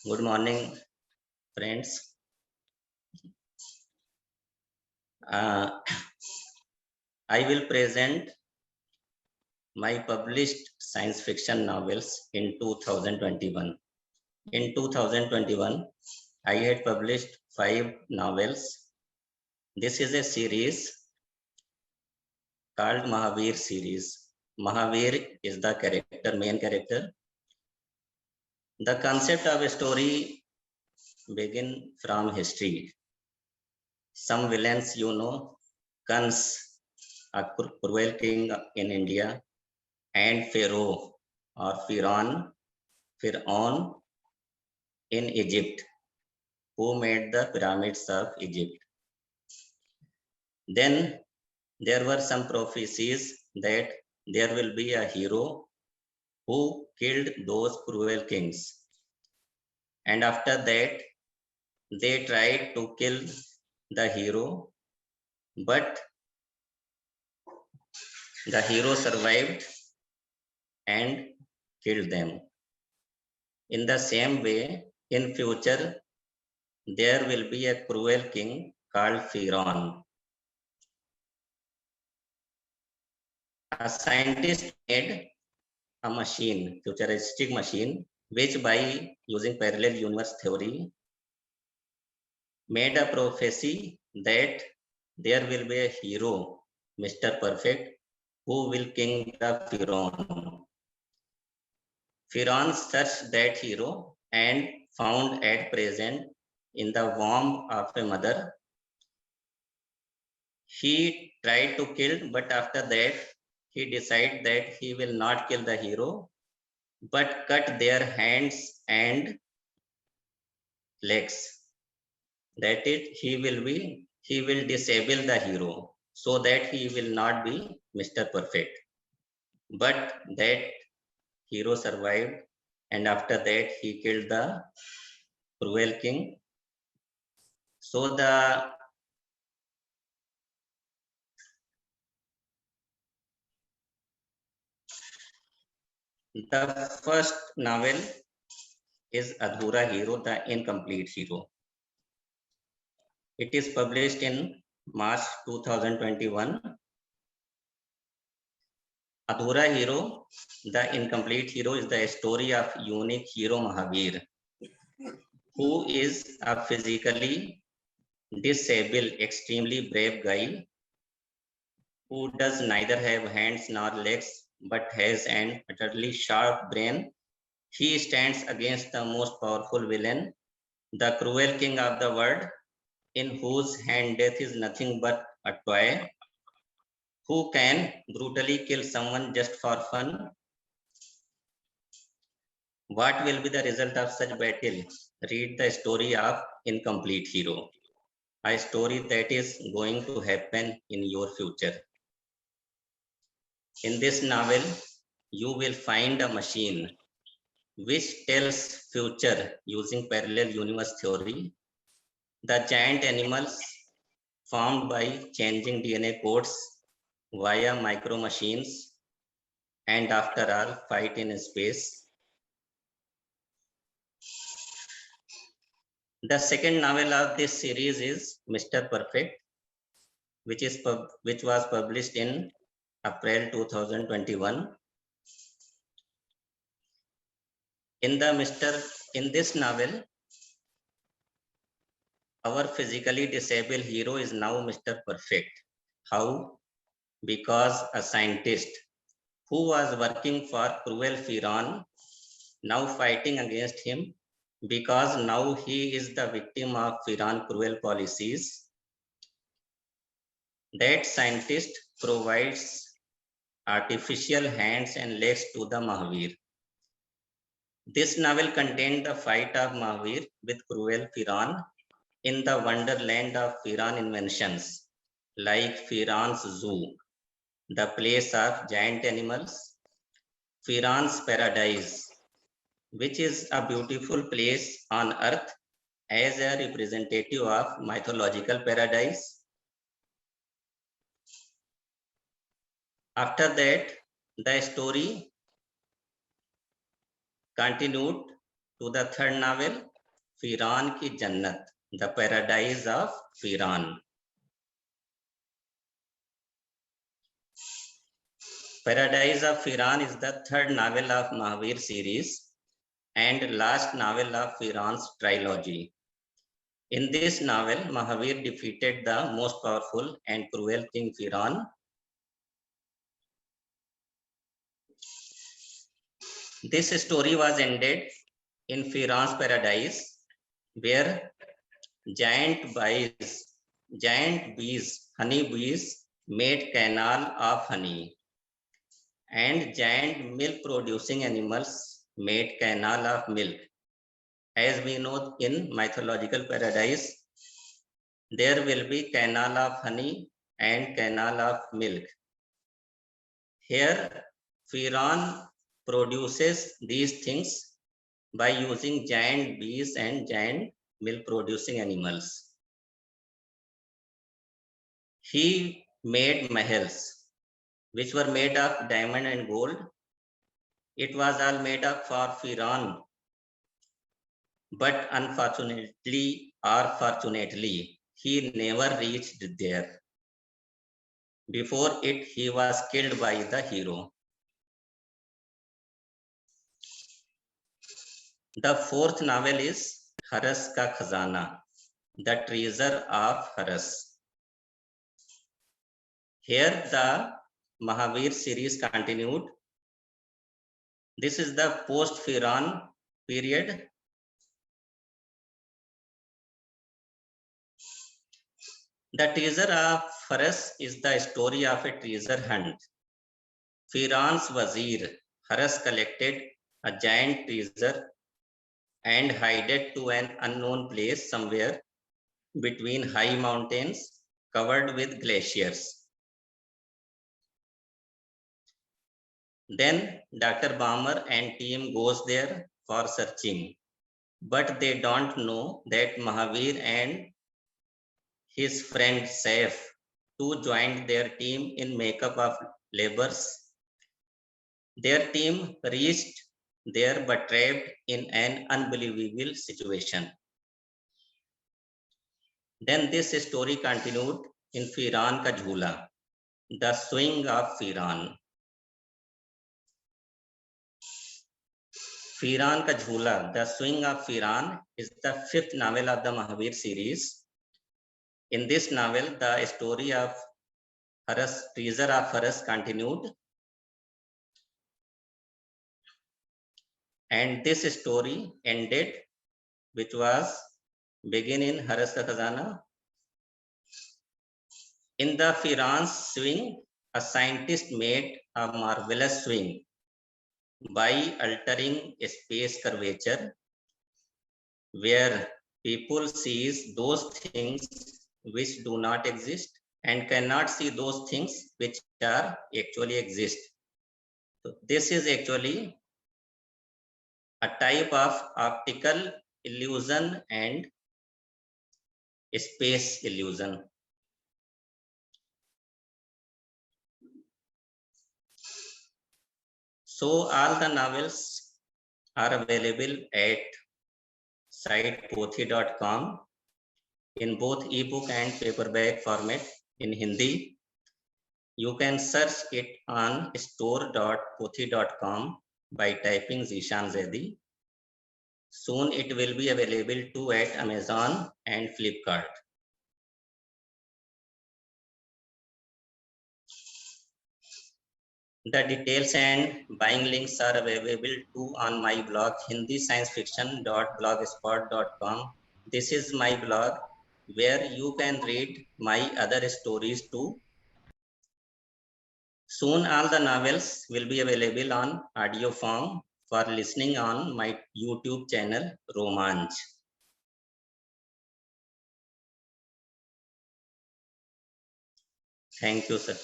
Good morning, friends. Uh, I will present my published science fiction novels in 2021. In 2021, I had published 5 novels. This is a series called Mahavir series. Mahavir is the main character. The concept of a story begin from history. Some villains, Kans, a cruel king in India, and Pharaoh or Pharaon in Egypt, who made the pyramids of Egypt. Then there were some prophecies that there will be a hero who killed those cruel kings. And after that, they tried to kill the hero, but the hero survived and killed them. In the same way, in future, there will be a cruel king called Pharaoh. A scientist made a machine, futuristic machine, which by using parallel universe theory made a prophecy that there will be a hero, Mr. Perfect, who will king the Pharaoh. Pharaoh searched that hero and found at present in the womb of a mother. He tried to kill, but after that he decided that he will not kill the hero, but cut their hands and legs. That is, he will disable the hero so that he will not be Mr. Perfect. But that hero survived, and after that he killed the cruel king. So the first novel is Adhura Hero, the Incomplete Hero. It is published in March 2021. Adhura Hero, the Incomplete Hero, is the story of unique hero Mahavir, who is a physically disabled, extremely brave guy who does neither have hands nor legs but has an utterly sharp brain. He stands against the most powerful villain, the cruel king of the world, in whose hand death is nothing but a toy, who can brutally kill someone just for fun. What will be the result of such battle? Read the story of Incomplete Hero, a story that is going to happen in your future. In this novel, you will find a machine which tells future using parallel universe theory. The giant animals formed by changing DNA codes via micro machines and after all fight in space. The second novel of this series is Mr. Perfect, which was published in April 2021. In this novel, our physically disabled hero is now Mr. Perfect. How? Because a scientist who was working for cruel Pharaoh now fighting against him, because now he is the victim of Pharaoh's cruel policies. That scientist provides artificial hands and legs to the Mahavir. This novel contained the fight of Mahavir with cruel Pharaoh in the wonderland of Pharaoh inventions, like Pharaoh's zoo, the place of giant animals, Pharaoh's paradise, which is a beautiful place on earth as a representative of mythological paradise. After that, the story continued to the third novel, Firan की जन्नत, the paradise of Firan. Paradise of Firan is the third novel of Mahavir series and last novel of Firan's trilogy. In this novel, Mahavir defeated the most powerful and cruel king Firan. This story was ended in Firan's paradise, where giant bees, honey bees, made canal of honey, and giant milk producing animals made canal of milk. As we know, in mythological paradise, there will be canal of honey and canal of milk. Here, Firan produces these things by using giant bees and giant milk producing animals. He made mahals, which were made of diamond and gold. It was all made up for Firan, but unfortunately or fortunately, he never reached there. Before it, he was killed by the hero. The fourth novel is Haras Ka Khazana, the treasure of Haras. Here the Mahavir series continued. This is the post-Firan period. The treasure of Haras is the story of a treasure hunt. Firan's Wazir Haras collected a giant treasure and hid it to an unknown place somewhere between high mountains covered with glaciers. Then Dr. Balmer and team goes there for searching, but they don't know that Mahavir and his friend Saif too joined their team in makeup of labors. Their team reached there but trapped in an unbelievable situation. Then this story continued in Firan Ka Jhula, the swing of Firan. Firan Ka Jhula, the swing of Firan, is the fifth novel of the Mahavir series. In this novel, the story of Haras, treasure of Haras continued. And this story ended, which was begin in Haras Ka Khazana. In the Firan's swing, a scientist made a marvelous swing by altering space curvature, where people sees those things which do not exist and cannot see those things which are actually exist. So this is actually a type of optical illusion and space illusion. So all the novels are available at site pothi.com in both ebook and paperback format in Hindi. You can search it on store.pothi.com by typing Zishan Zaidi. Soon it will be available too at Amazon and Flipkart. The details and buying links are available too on my blog hindisciencefiction.blogspot.com. This is my blog where you can read my other stories too. Soon all the novels will be available on audio form for listening on my YouTube channel Romanch. Thank you, sir.